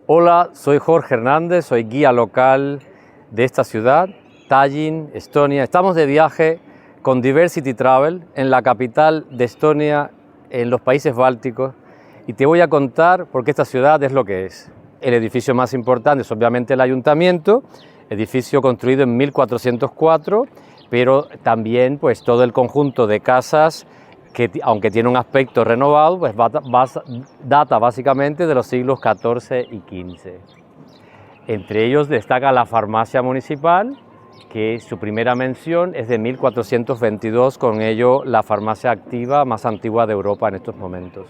Hola, soy Jorge Hernández, soy guía local de esta ciudad, Tallinn, Estonia. Estamos de viaje con Diversity Travel en la capital de Estonia, en los países bálticos, y te voy a contar por qué esta ciudad es lo que es. El edificio más importante es obviamente el ayuntamiento, edificio construido en 1404, pero también pues todo el conjunto de casas que, aunque tiene un aspecto renovado, pues data básicamente de los siglos XIV y XV. Entre ellos destaca la farmacia municipal, que su primera mención es de 1422, con ello la farmacia activa más antigua de Europa en estos momentos.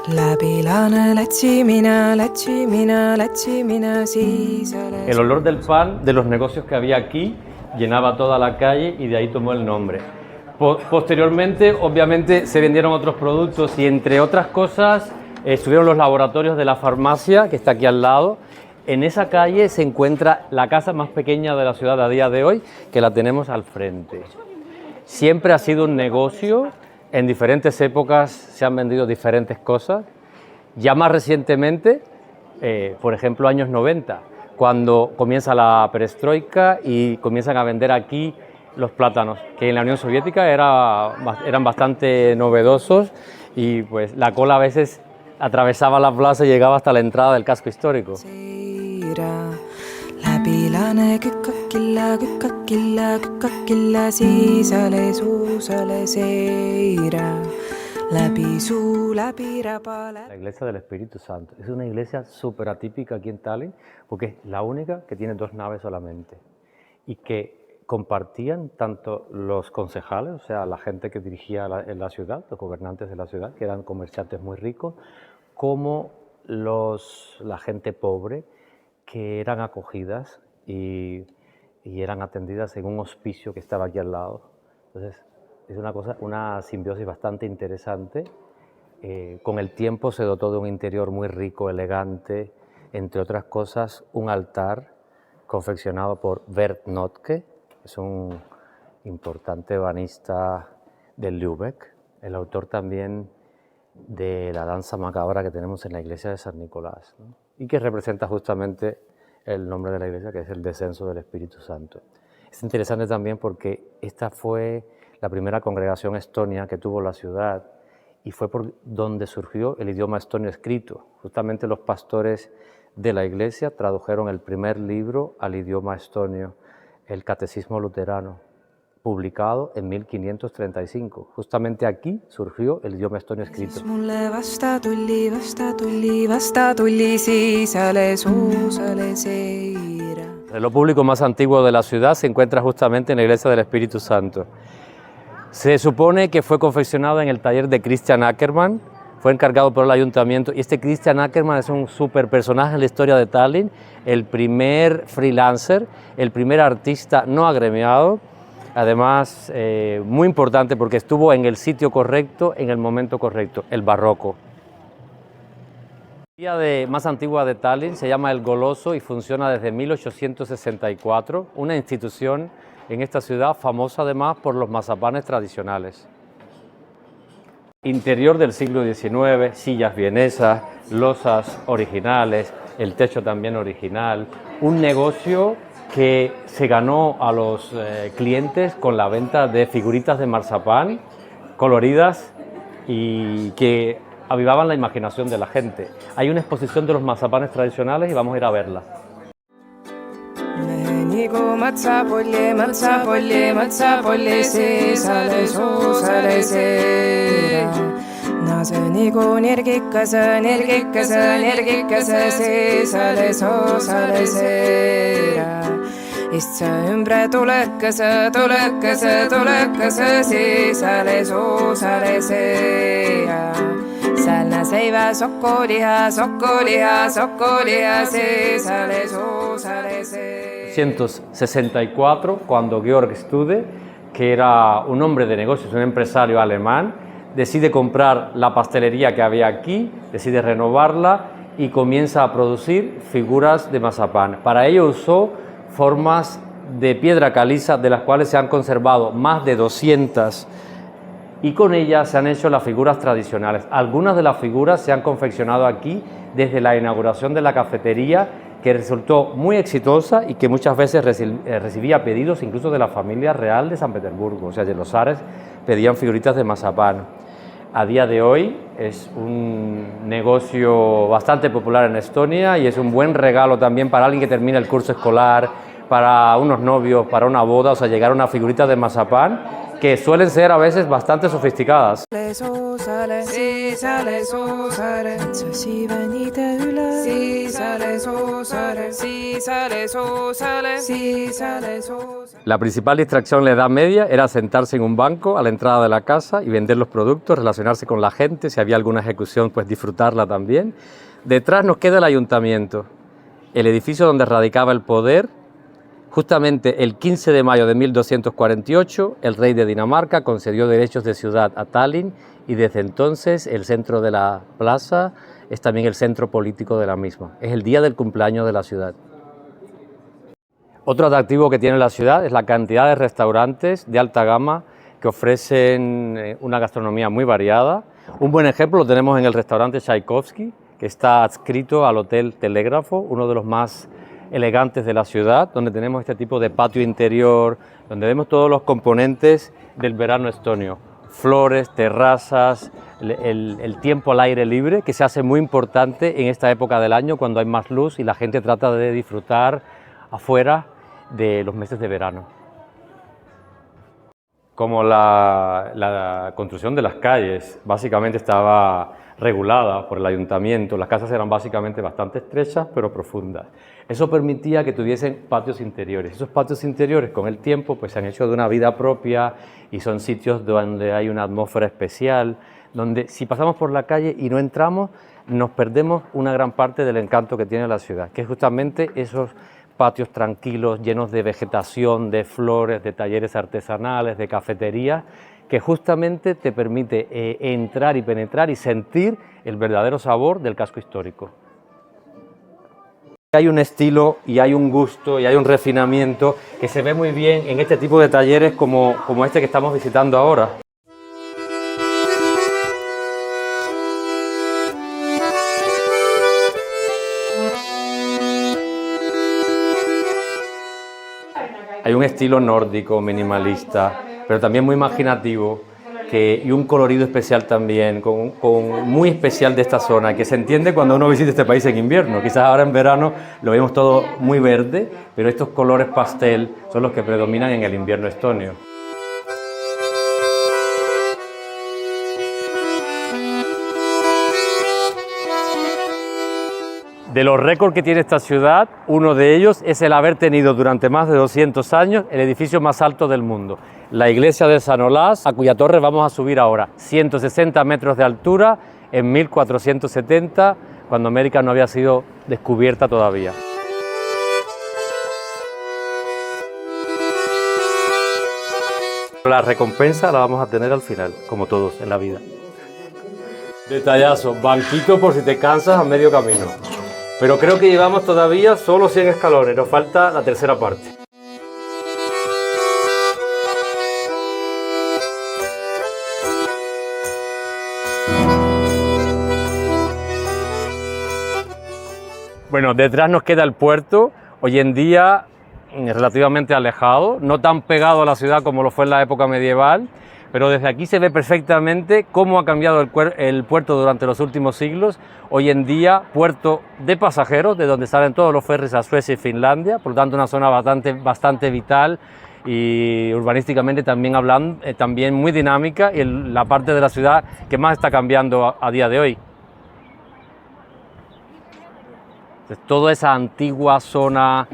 El olor del pan de los negocios que había aquí llenaba toda la calle y de ahí tomó el nombre. Posteriormente, obviamente, se vendieron otros productos y, entre otras cosas, estuvieron los laboratorios de la farmacia, que está aquí al lado. En esa calle se encuentra la casa más pequeña de la ciudad a día de hoy, que la tenemos al frente. Siempre ha sido un negocio. En diferentes épocas se han vendido diferentes cosas. Ya más recientemente, por ejemplo, años 90, cuando comienza la perestroika y comienzan a vender aquí los plátanos, que en la Unión Soviética eran bastante novedosos, y pues la cola a veces atravesaba la plaza y llegaba hasta la entrada del casco histórico. La iglesia del Espíritu Santo es una iglesia súper atípica aquí en Tallinn, porque es la única que tiene 2 naves solamente, y que compartían tanto los concejales, o sea, la gente que dirigía en la ciudad, los gobernantes de la ciudad, que eran comerciantes muy ricos, como la gente pobre, que eran acogidas y eran atendidas en un hospicio que estaba aquí al lado. Entonces, es una simbiosis bastante interesante. Con el tiempo se dotó de un interior muy rico, elegante, entre otras cosas, un altar confeccionado por Bert Notke, que es un importante ebanista de Lübeck, el autor también de la danza macabra que tenemos en la iglesia de San Nicolás, ¿no? Y que representa justamente el nombre de la iglesia, que es el descenso del Espíritu Santo. Es interesante también porque esta fue la primera congregación estonia que tuvo la ciudad, y fue por donde surgió el idioma estonio escrito. Justamente los pastores de la iglesia tradujeron el primer libro al idioma estonio, el Catecismo Luterano, publicado en 1535. Justamente aquí surgió el idioma estonio escrito. El reloj público más antiguo de la ciudad se encuentra justamente en la iglesia del Espíritu Santo. Se supone que fue confeccionado en el taller de Christian Ackermann, fue encargado por el ayuntamiento, y este Christian Ackermann es un súper personaje en la historia de Tallinn, el primer freelancer, el primer artista no agremiado, además muy importante porque estuvo en el sitio correcto, en el momento correcto, el barroco. La vía más antigua de Tallinn se llama El Goloso y funciona desde 1864, una institución en esta ciudad famosa además por los mazapanes tradicionales. Interior del siglo XIX, sillas vienesas, losas originales, el techo también original, un negocio que se ganó a los clientes con la venta de figuritas de marzapán coloridas y que avivaban la imaginación de la gente. Hay una exposición de los mazapanes tradicionales y vamos a ir a verla. Seiva, soccoliha, soccoliha, soccoliha, se sale, so, sale, se. 1964, cuando Georg Stude, que era un hombre de negocios, un empresario alemán, decide comprar la pastelería que había aquí, decide renovarla y comienza a producir figuras de mazapán. Para ello usó formas de piedra caliza, de las cuales se han conservado más de 200, y con ellas se han hecho las figuras tradicionales. Algunas de las figuras se han confeccionado aquí desde la inauguración de la cafetería, que resultó muy exitosa y que muchas veces recibía pedidos incluso de la familia real de San Petersburgo, o sea, de los zares pedían figuritas de mazapán. A día de hoy es un negocio bastante popular en Estonia y es un buen regalo también para alguien que termina el curso escolar, para unos novios, para una boda, o sea, llegar a una figurita de mazapán que suelen ser a veces bastante sofisticadas. La principal distracción en la Edad Media era sentarse en un banco a la entrada de la casa y vender los productos, relacionarse con la gente, si había alguna ejecución, pues disfrutarla también. Detrás nos queda el ayuntamiento, el edificio donde radicaba el poder. Justamente el 15 de mayo de 1248, el rey de Dinamarca concedió derechos de ciudad a Tallinn y desde entonces el centro de la plaza es también el centro político de la misma. Es el día del cumpleaños de la ciudad. Otro atractivo que tiene la ciudad es la cantidad de restaurantes de alta gama que ofrecen una gastronomía muy variada. Un buen ejemplo lo tenemos en el restaurante Tchaikovsky, que está adscrito al Hotel Telégrafo, uno de los más elegantes de la ciudad, donde tenemos este tipo de patio interior, donde vemos todos los componentes del verano estonio, flores, terrazas, el tiempo al aire libre, que se hace muy importante en esta época del año cuando hay más luz y la gente trata de disfrutar afuera de los meses de verano. Como la construcción de las calles básicamente estaba regulada por el ayuntamiento, las casas eran básicamente bastante estrechas pero profundas. Eso permitía que tuviesen patios interiores. Esos patios interiores con el tiempo pues se han hecho de una vida propia y son sitios donde hay una atmósfera especial, donde si pasamos por la calle y no entramos nos perdemos una gran parte del encanto que tiene la ciudad, que es justamente esos patios tranquilos, llenos de vegetación, de flores, de talleres artesanales, de cafeterías, que justamente te permite entrar y penetrar y sentir el verdadero sabor del casco histórico. Hay un estilo y hay un gusto y hay un refinamiento que se ve muy bien en este tipo de talleres como este que estamos visitando ahora. Hay un estilo nórdico, minimalista, pero también muy imaginativo y un colorido especial también, muy especial de esta zona, que se entiende cuando uno visita este país en invierno. Quizás ahora en verano lo vemos todo muy verde, pero estos colores pastel son los que predominan en el invierno estonio. De los récords que tiene esta ciudad, uno de ellos es el haber tenido durante más de 200 años el edificio más alto del mundo, la iglesia de San Olás, a cuya torre vamos a subir ahora, 160 metros de altura en 1470, cuando América no había sido descubierta todavía. La recompensa la vamos a tener al final, como todos en la vida. Detallazo, banquito por si te cansas a medio camino. Pero creo que llevamos todavía solo 100 escalones, nos falta la tercera parte. Bueno, detrás nos queda el puerto, hoy en día relativamente alejado, no tan pegado a la ciudad como lo fue en la época medieval, pero desde aquí se ve perfectamente cómo ha cambiado el puerto durante los últimos siglos. Hoy en día, puerto de pasajeros, de donde salen todos los ferries a Suecia y Finlandia, por lo tanto una zona bastante vital y urbanísticamente también hablando, también muy dinámica, y la parte de la ciudad que más está cambiando a día de hoy. Entonces, toda esa antigua zona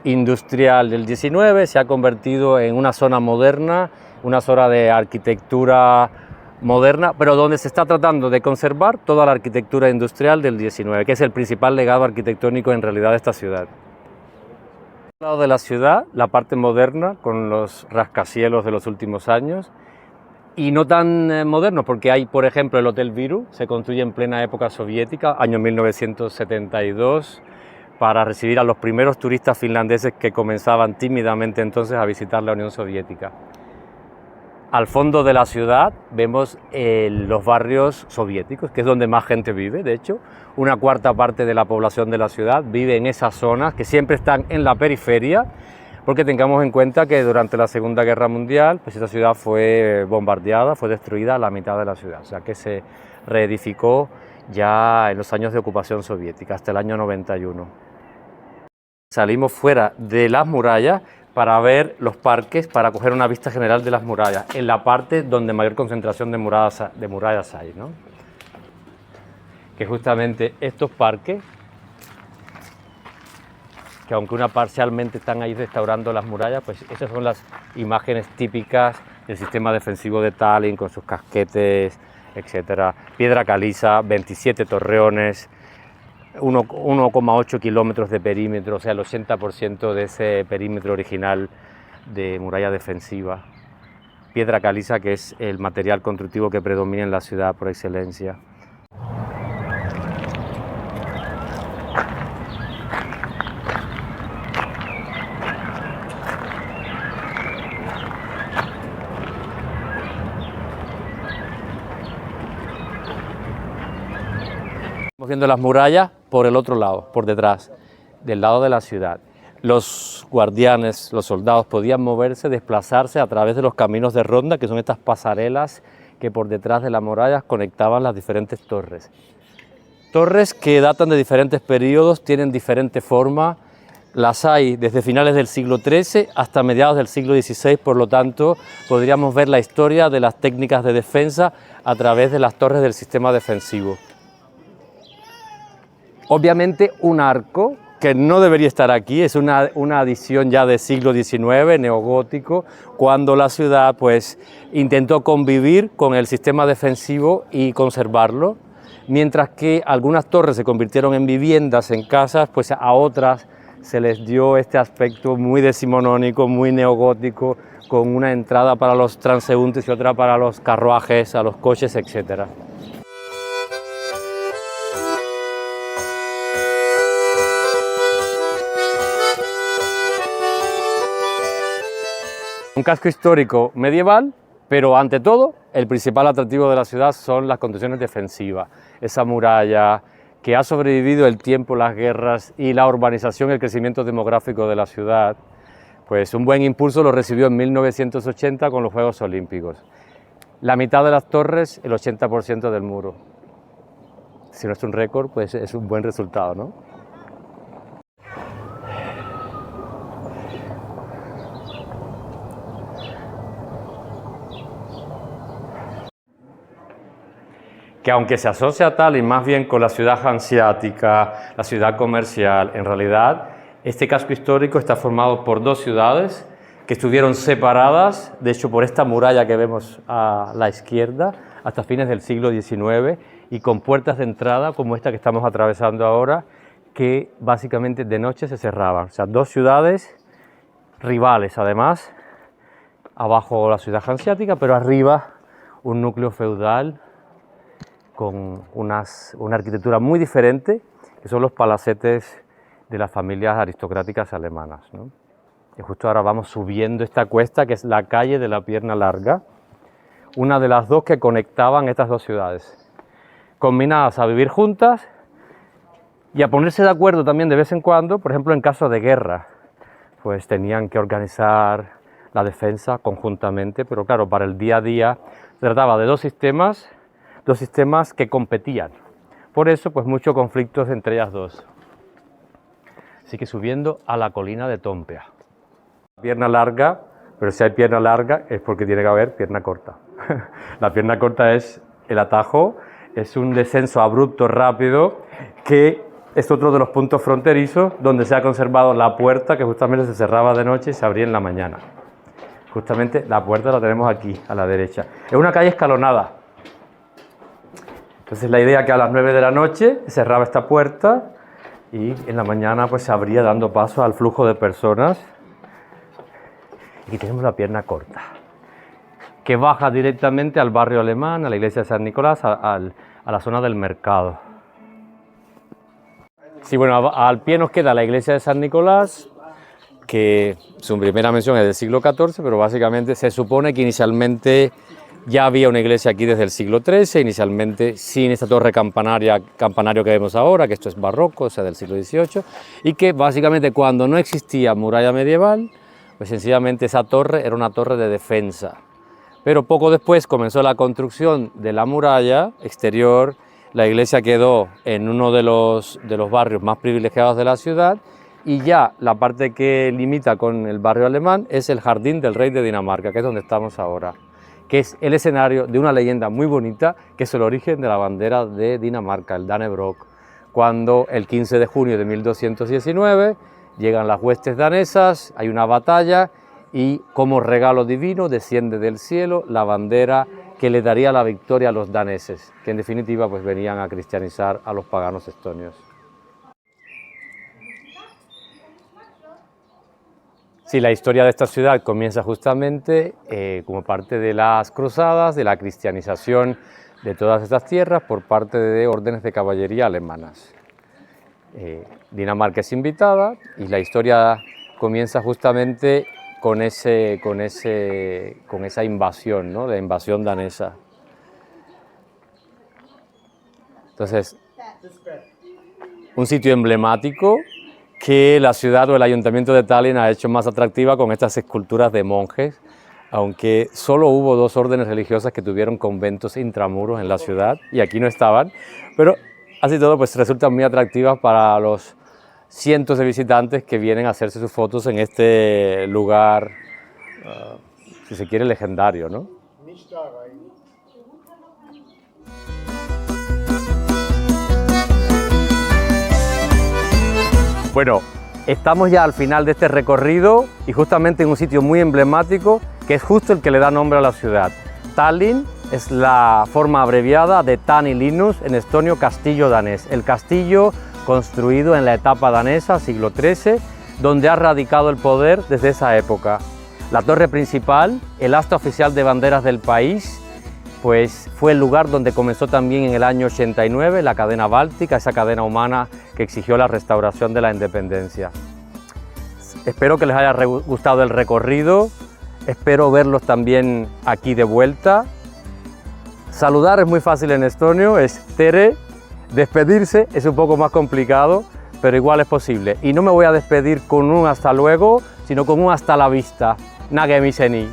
industrial del 19 se ha convertido en una zona moderna, una zona de arquitectura moderna, pero donde se está tratando de conservar toda la arquitectura industrial del 19, que es el principal legado arquitectónico en realidad de esta ciudad. Al lado de la ciudad, la parte moderna, con los rascacielos de los últimos años, y no tan modernos, porque hay, por ejemplo, el Hotel Viru, se construye en plena época soviética, año 1972, para recibir a los primeros turistas finlandeses que comenzaban tímidamente entonces a visitar la Unión Soviética. Al fondo de la ciudad vemos los barrios soviéticos, que es donde más gente vive, de hecho. Una cuarta parte de la población de la ciudad vive en esas zonas que siempre están en la periferia, porque tengamos en cuenta que durante la Segunda Guerra Mundial pues esta ciudad fue bombardeada, fue destruida a la mitad de la ciudad, o sea que se reedificó ya en los años de ocupación soviética, hasta el año 91. Salimos fuera de las murallas para ver los parques, para coger una vista general de las murallas, en la parte donde mayor concentración de murallas hay, ¿no? Que justamente estos parques, que aunque parcialmente están ahí restaurando las murallas, pues esas son las imágenes típicas del sistema defensivo de Tallinn, con sus casquetes, etcétera. Piedra caliza, 27 torreones, 1,8 kilómetros de perímetro, o sea, el 80% de ese perímetro original de muralla defensiva. Piedra caliza, que es el material constructivo que predomina en la ciudad por excelencia. Estamos viendo las murallas por el otro lado, por detrás, del lado de la ciudad. Los guardianes, los soldados podían moverse, desplazarse a través de los caminos de ronda, que son estas pasarelas que por detrás de las murallas conectaban las diferentes torres. Torres que datan de diferentes periodos, tienen diferente forma, las hay desde finales del siglo XIII hasta mediados del siglo XVI, por lo tanto podríamos ver la historia de las técnicas de defensa a través de las torres del sistema defensivo. Obviamente un arco que no debería estar aquí, es una adición ya del siglo XIX, neogótico, cuando la ciudad pues intentó convivir con el sistema defensivo y conservarlo, mientras que algunas torres se convirtieron en viviendas, en casas, pues a otras se les dio este aspecto muy decimonónico, muy neogótico, con una entrada para los transeúntes y otra para los carruajes, a los coches, etcétera. Un casco histórico medieval, pero ante todo, el principal atractivo de la ciudad son las condiciones defensivas. Esa muralla que ha sobrevivido el tiempo, las guerras y la urbanización, el crecimiento demográfico de la ciudad, pues un buen impulso lo recibió en 1980 con los Juegos Olímpicos. La mitad de las torres, el 80% del muro. Si no es un récord, pues es un buen resultado, ¿no? Que aunque se asocia a Tallinn más bien con la ciudad hanseática, la ciudad comercial, en realidad este casco histórico está formado por dos ciudades que estuvieron separadas, de hecho por esta muralla que vemos a la izquierda, hasta fines del siglo XIX, y con puertas de entrada como esta que estamos atravesando ahora, que básicamente de noche se cerraban. O sea, dos ciudades rivales además, abajo la ciudad hanseática, pero arriba un núcleo feudal con una arquitectura muy diferente, que son los palacetes de las familias aristocráticas alemanas, ¿no? Y justo ahora vamos subiendo esta cuesta, que es la calle de la Pierna Larga, una de las dos que conectaban estas dos ciudades, combinadas a vivir juntas y a ponerse de acuerdo también de vez en cuando, por ejemplo en caso de guerra, pues tenían que organizar la defensa conjuntamente, pero claro, para el día a día se trataba de dos sistemas que competían. Por eso, pues muchos conflictos entre ellas dos. Así que subiendo a la colina de Toompea. Pierna larga, pero si hay pierna larga es porque tiene que haber pierna corta. La pierna corta es el atajo, es un descenso abrupto, rápido, que es otro de los puntos fronterizos donde se ha conservado la puerta que justamente se cerraba de noche y se abría en la mañana. Justamente la puerta la tenemos aquí, a la derecha. Es una calle escalonada. Entonces la idea es que a las 9 de la noche cerraba esta puerta y en la mañana pues se abría dando paso al flujo de personas. Aquí tenemos la pierna corta, que baja directamente al barrio alemán, a la iglesia de San Nicolás, a la zona del mercado. Sí, bueno, al pie nos queda la iglesia de San Nicolás, que su primera mención es del siglo XIV, pero básicamente se supone que inicialmente ya había una iglesia aquí desde el siglo XIII, inicialmente sin esta torre campanario que vemos ahora, que esto es barroco, o sea, del siglo XVIII, y que básicamente cuando no existía muralla medieval, pues sencillamente esa torre era una torre de defensa. Pero poco después comenzó la construcción de la muralla exterior, la iglesia quedó en uno de los barrios más privilegiados de la ciudad, y ya la parte que limita con el barrio alemán es el Jardín del Rey de Dinamarca, que es donde estamos ahora, que es el escenario de una leyenda muy bonita, que es el origen de la bandera de Dinamarca, el Dannebrog, cuando el 15 de junio de 1219 llegan las huestes danesas, hay una batalla y como regalo divino desciende del cielo la bandera que le daría la victoria a los daneses, que en definitiva pues venían a cristianizar a los paganos estonios. Sí, la historia de esta ciudad comienza justamente como parte de las cruzadas, de la cristianización de todas estas tierras por parte de órdenes de caballería alemanas. Dinamarca es invitada y la historia comienza justamente con esa invasión, ¿no? La invasión danesa. Entonces, un sitio emblemático que la ciudad o el ayuntamiento de Tallinn ha hecho más atractiva con estas esculturas de monjes, aunque solo hubo 2 órdenes religiosas que tuvieron conventos intramuros en la ciudad y aquí no estaban, pero así todo pues resultan muy atractivas para los cientos de visitantes que vienen a hacerse sus fotos en este lugar, si se quiere, legendario, ¿no? Bueno, estamos ya al final de este recorrido y justamente en un sitio muy emblemático que es justo el que le da nombre a la ciudad. Tallinn es la forma abreviada de Tani Linnus, en estonio castillo danés. El castillo construido en la etapa danesa, siglo XIII, donde ha radicado el poder desde esa época. La torre principal, el asta oficial de banderas del país, pues fue el lugar donde comenzó también en el año 89 la cadena báltica, esa cadena humana que exigió la restauración de la independencia. Espero que les haya gustado el recorrido, espero verlos también aquí de vuelta. Saludar es muy fácil en estonio, es tere. Despedirse es un poco más complicado, pero igual es posible. Y no me voy a despedir con un hasta luego, sino con un hasta la vista. Nägemiseni.